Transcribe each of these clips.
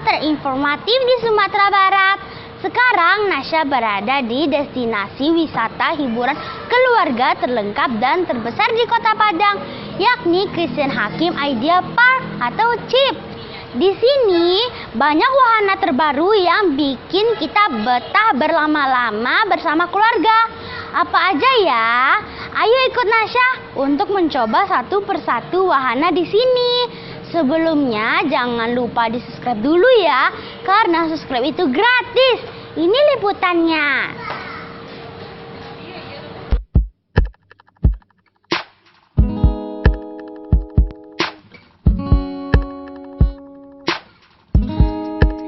terinformatif di Sumatera Barat. Sekarang Nasya berada di destinasi wisata hiburan keluarga terlengkap dan terbesar di Kota Padang, yakni Christian Hakim Idea Park atau CHIP. Di sini banyak wahana terbaru yang bikin kita betah berlama-lama bersama keluarga. Apa aja ya? Ayo ikut Nasya untuk mencoba satu persatu wahana di sini. Sebelumnya jangan lupa di-subscribe dulu ya, karena subscribe itu gratis. Ini liputannya.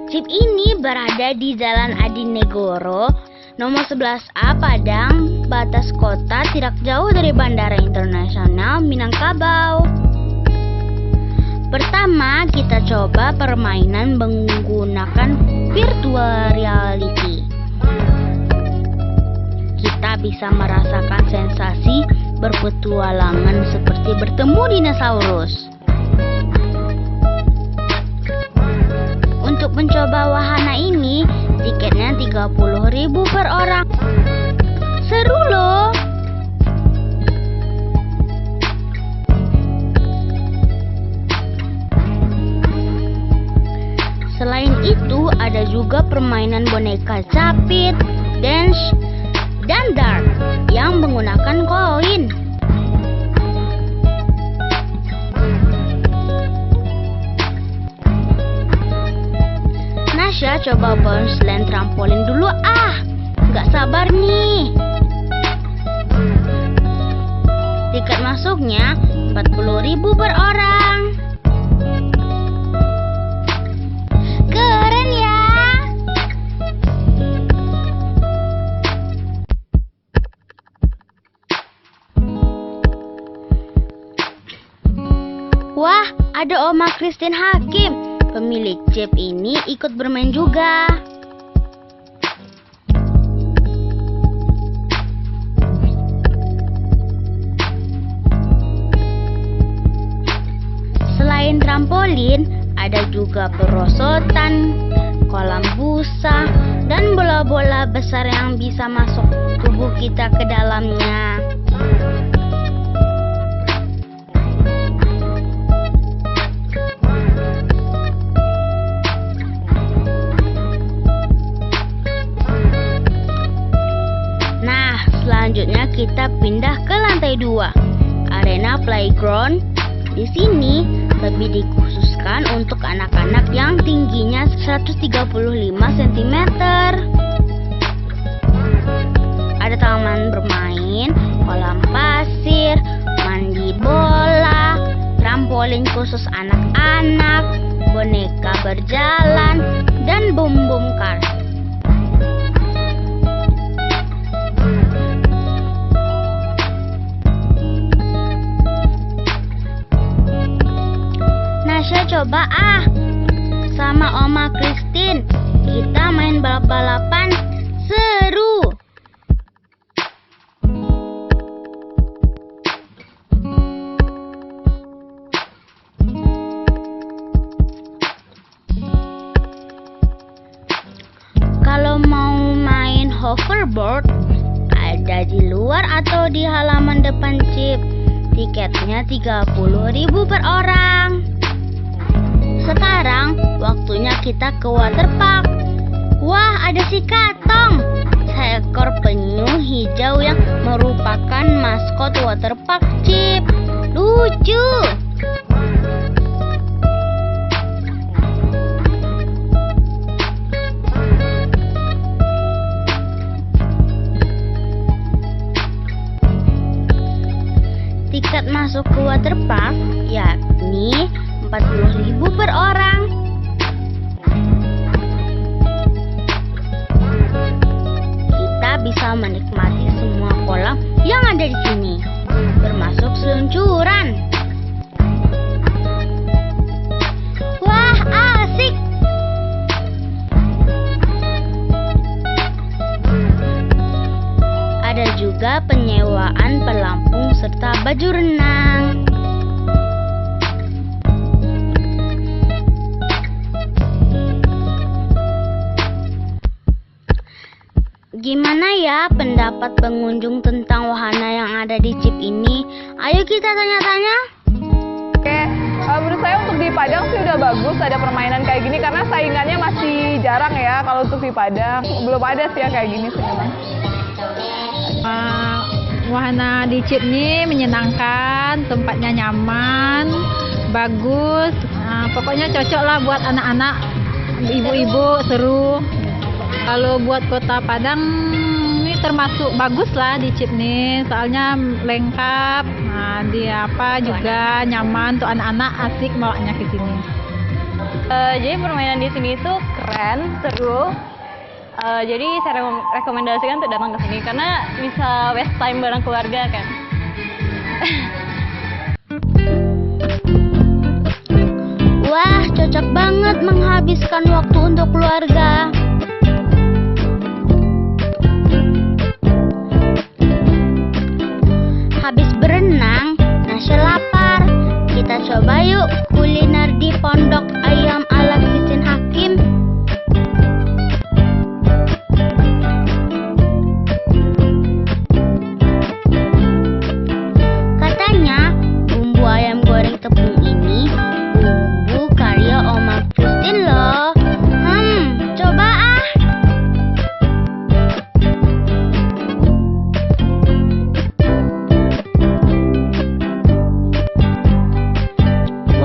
Jeep ini berada di Jalan Adinegoro, nomor 11A Padang, batas kota, tidak jauh dari Bandara Internasional Minangkabau. Pertama, kita coba permainan menggunakan virtual reality. Kita bisa merasakan sensasi berpetualangan seperti bertemu dinosaurus. Untuk mencoba wahana ini, tiketnya 30.000 per orang. Seru loh! Selain itu, ada juga permainan boneka capit, dance, dan dart yang menggunakan koin. Nasya coba bounceland trampolin dulu nggak sabar nih. Tiket masuknya 40.000 per orang. Keren ya. Wah, ada Oma Christine Hakim. Pemilik Jeep ini ikut bermain juga. Selain trampolin, ada juga perosotan, kolam busa, dan bola-bola besar yang bisa masuk tubuh kita ke dalamnya. Selanjutnya kita pindah ke lantai 2, arena playground. Di sini lebih dikhususkan untuk anak-anak yang tingginya 135 cm. Ada taman bermain, kolam pasir, mandi bola, trampolin khusus anak-anak, boneka berjalan, dan bom-bom kar. Nasya coba sama Oma Christine. Kita main balap-balapan, seru. Kalau mau main hoverboard, ada di luar atau di halaman depan Jeep. Tiketnya 30.000 per orang. Sekarang waktunya kita ke waterpark. Wah, ada si Katong, seekor penyu hijau yang merupakan maskot waterpark Jeep. Lucu. Tiket masuk ke waterpark yakni 40.000 per orang. Kita bisa menikmati semua kolam yang ada di sini, termasuk seluncuran. Wah, asik! Ada juga penyewaan pelampung serta baju renang. Gimana ya pendapat pengunjung tentang wahana yang ada di chip ini? Ayo kita tanya-tanya. Oke, menurut saya untuk di Padang sih udah bagus ada permainan kayak gini karena saingannya masih jarang ya kalau untuk di Padang. Belum ada sih ya kayak gini sih memang. Wahana di chip ini menyenangkan, tempatnya nyaman, bagus. Pokoknya cocok lah buat anak-anak, ibu-ibu, seru. Kalau buat Kota Padang ini termasuk bagus lah di chip nih, soalnya lengkap. Di apa juga nyaman untuk anak-anak, asik bawanya ke sini. Jadi permainan di sini itu keren, seru. Jadi saya rekomendasikan untuk datang ke sini karena bisa waste time bareng keluarga kan. Wah, cocok banget menghabiskan waktu untuk keluarga. Habis berenang, Nasya lapar. Kita coba yuk kuliner di Pondok Ayam ala Christine Hakim. Katanya bumbu ayam goreng tepung ini bumbu karya Oma Christine loh. Coba ah.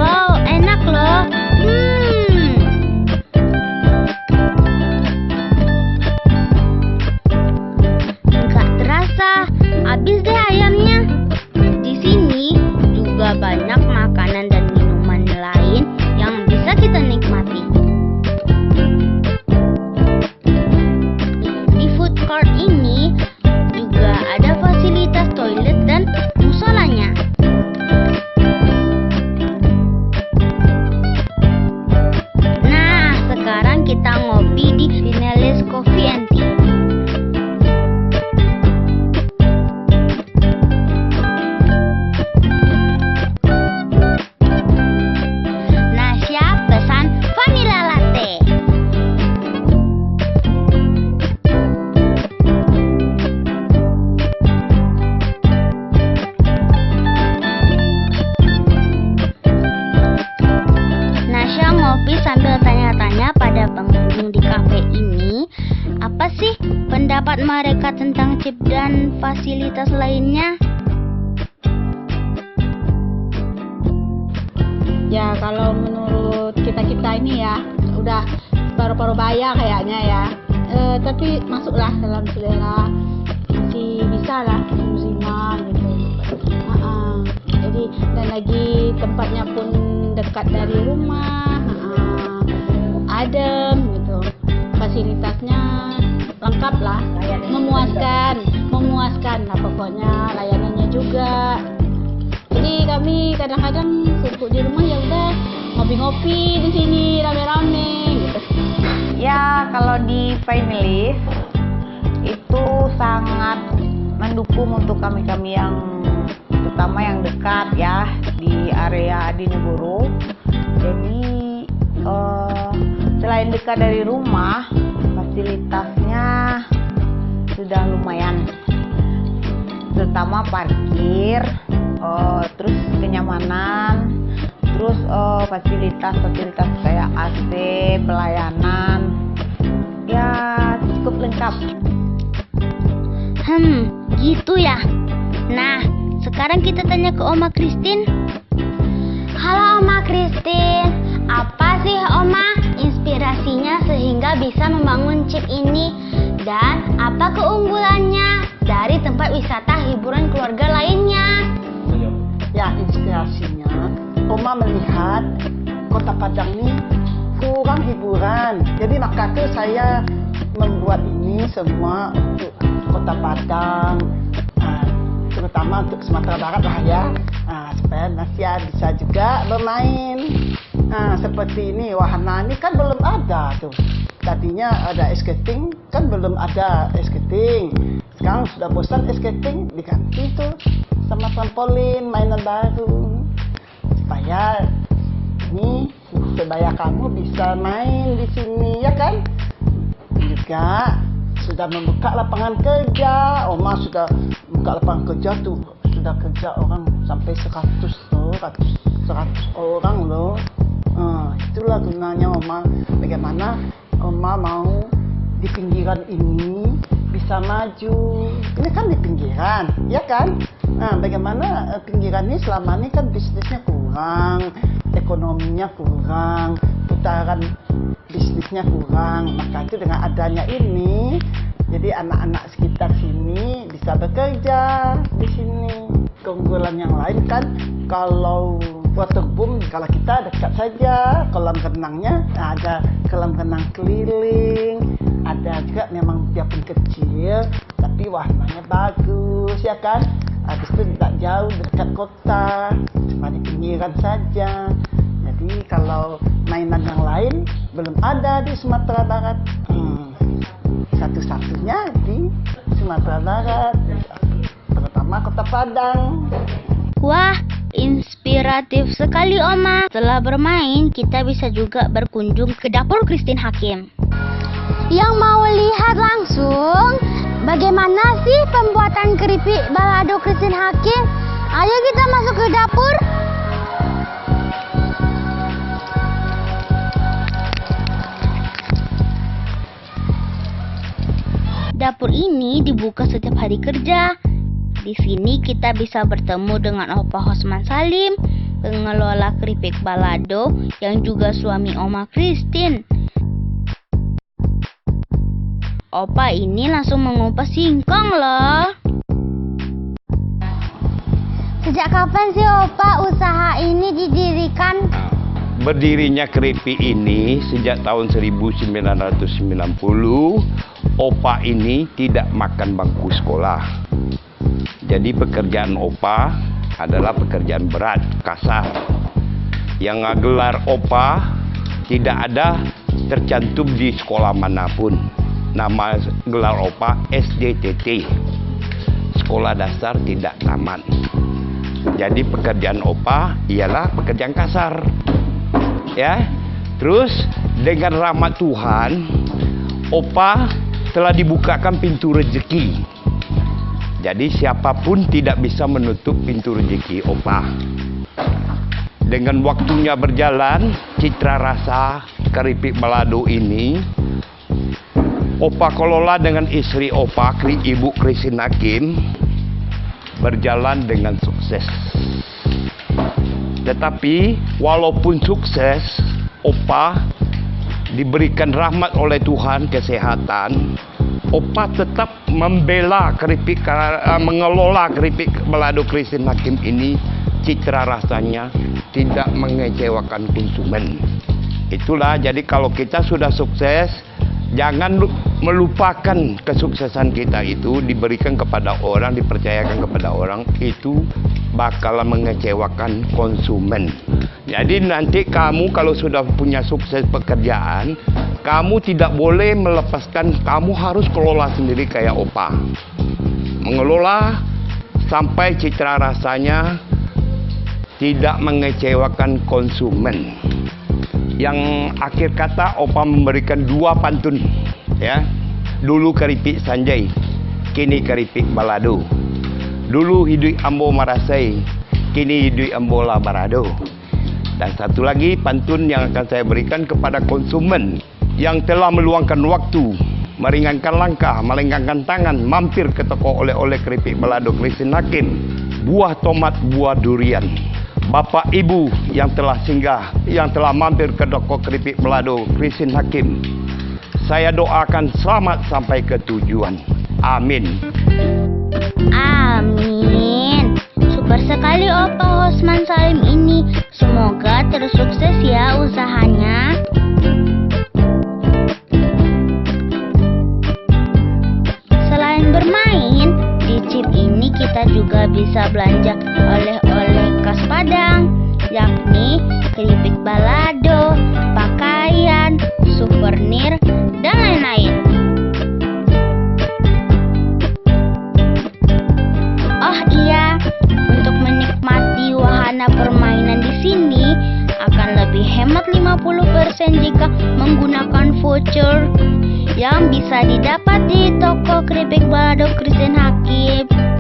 Wow, enak loh. Nggak terasa, habis deh ayamnya. Di sini juga banyak makanan dan minuman lain yang bisa kita nikmati. Di food court ini juga ada fasilitas toilet dan musolanya. Nah, sekarang kita ngopi di Vinales Coffee and Tea. Nasya pesan vanilla latte. Nasya ngopi sambil tanya-tanya pada pengunjung di kafe ini, apa sih pendapat mereka tentang chip dan fasilitas lainnya? Ya kalau menurut kita ini ya udah paruh-paruh baya kayaknya ya. Tapi masuklah dalam selera, masih bisa lah musiman gitu. Jadi dan lagi tempatnya pun dekat dari rumah, adem gitu. Fasilitasnya lengkap lah, memuaskan lah pokoknya, layanannya juga. Jadi kami kadang-kadang sibuk di rumah ya udah ngopi-ngopi di sini rame-rame gitu. Ya, kalau di Finally itu sangat mendukung untuk kami-kami yang terutama yang dekat ya di area Adinegoro. Jadi selain dekat dari rumah, fasilitasnya sudah lumayan, terutama parkir, terus kenyamanan, terus fasilitas kayak AC, pelayanan, ya cukup lengkap. Gitu ya. Nah, sekarang kita tanya ke Oma Christine. Halo Oma Christine, apa sih Oma inspirasinya sehingga bisa membangun chip ini? Dan apa keunggulannya dari tempat wisata hiburan keluarga lainnya? Ya, inspirasinya Oma melihat Kota Padang ini kurang hiburan. Jadi maka itu saya membuat ini semua untuk Kota Padang, terutama untuk Sumatera Barat lah ya, supaya Nasya bisa juga bermain. Seperti ini, wahana ini kan belum ada tuh. Tadinya ada skating, kan belum ada skating. Sekarang sudah bosan skating, diganti tuh sama trampolin, mainan baru. Supaya ini sebaya kamu bisa main di sini, ya kan? Juga sudah membuka lapangan kerja. Oma sudah buka lapangan kerja tuh, sudah kerja orang sampai 100 orang loh. Itulah gunanya Oma. Bagaimana Oma mau di pinggiran ini bisa maju. Ini kan di pinggiran, ya kan? Nah, bagaimana pinggiran ini selama ini kan bisnisnya kurang, ekonominya kurang, putaran bisnisnya kurang. Maka itu dengan adanya ini, jadi anak-anak sekitar sini bisa bekerja di sini. Keunggulan yang lain kan, kalau waterboom, kalau kita dekat saja, kolam renangnya ada kolam renang keliling, ada juga memang biarpun kecil, tapi warnanya bagus, ya kan? Habis itu tidak jauh dekat kota, cuma di pinggiran saja. Jadi kalau mainan yang lain belum ada di Sumatera Barat. Satu-satunya di Sumatera Barat, terutama Kota Padang. Wah, inspiratif sekali Oma. Setelah bermain, kita bisa juga berkunjung ke dapur Christine Hakim. Yang mau lihat langsung bagaimana sih pembuatan keripik balado Christine Hakim? Ayo kita masuk ke dapur. Dapur ini dibuka setiap hari kerja. Di sini kita bisa bertemu dengan Opa Hosman Salim, pengelola keripik balado yang juga suami Oma Christine. Opa ini langsung mengupas singkong loh. Sejak kapan sih Opa usaha ini didirikan? Berdirinya keripik ini sejak tahun 1990. Opa ini tidak makan bangku sekolah. Jadi pekerjaan Opa adalah pekerjaan berat, kasar. Yang gelar Opa tidak ada tercantum di sekolah manapun. Nama gelar Opa SDTT, Sekolah Dasar Tidak Tamat. Jadi pekerjaan Opa ialah pekerjaan kasar. Ya. Terus dengan rahmat Tuhan, Opa telah dibukakan pintu rezeki. Jadi siapapun tidak bisa menutup pintu rezeki Opa. Dengan waktunya berjalan, citra rasa keripik balado ini Opa kelola dengan istri Opa, Ibu Christine Hakim, berjalan dengan sukses. Tetapi walaupun sukses, Opa diberikan rahmat oleh Tuhan kesehatan. Opa tetap membela keripik, mengelola keripik balado Christine Hakim ini. Citra rasanya tidak mengecewakan konsumen. Itulah, jadi kalau kita sudah sukses, jangan melupakan kesuksesan kita itu diberikan kepada orang, dipercayakan kepada orang, itu bakalan mengecewakan konsumen. Jadi nanti kamu kalau sudah punya sukses pekerjaan, kamu tidak boleh melepaskan, kamu harus kelola sendiri kayak Opa. Mengelola sampai citra rasanya tidak mengecewakan konsumen. Yang akhir kata Opa memberikan 2 pantun, ya. Dulu keripik Sanjay, kini keripik balado. Dulu hidup ambo marasai, kini hidup ambo labarado. Dan satu lagi pantun yang akan saya berikan kepada konsumen yang telah meluangkan waktu, meringankan langkah, melengkangkan tangan, mampir ke toko oleh-oleh keripik balado Christine Hakim. Buah tomat, buah durian. Bapak Ibu yang telah singgah, yang telah mampir ke toko keripik balado Christine Hakim, saya doakan selamat sampai ke tujuan. Amin. Amin. Super sekali Opa Hosman Salim ini. Semoga terus sukses ya usahanya. Selain bermain, di chip ini kita juga bisa belanja oleh-oleh khas Padang, yakni keripik balado, pakaian, souvenir, dan lain-lain. Oh iya, untuk menikmati wahana permainan di sini akan lebih hemat 50% jika menggunakan voucher yang bisa didapat di toko keripik balado Christine Hakim.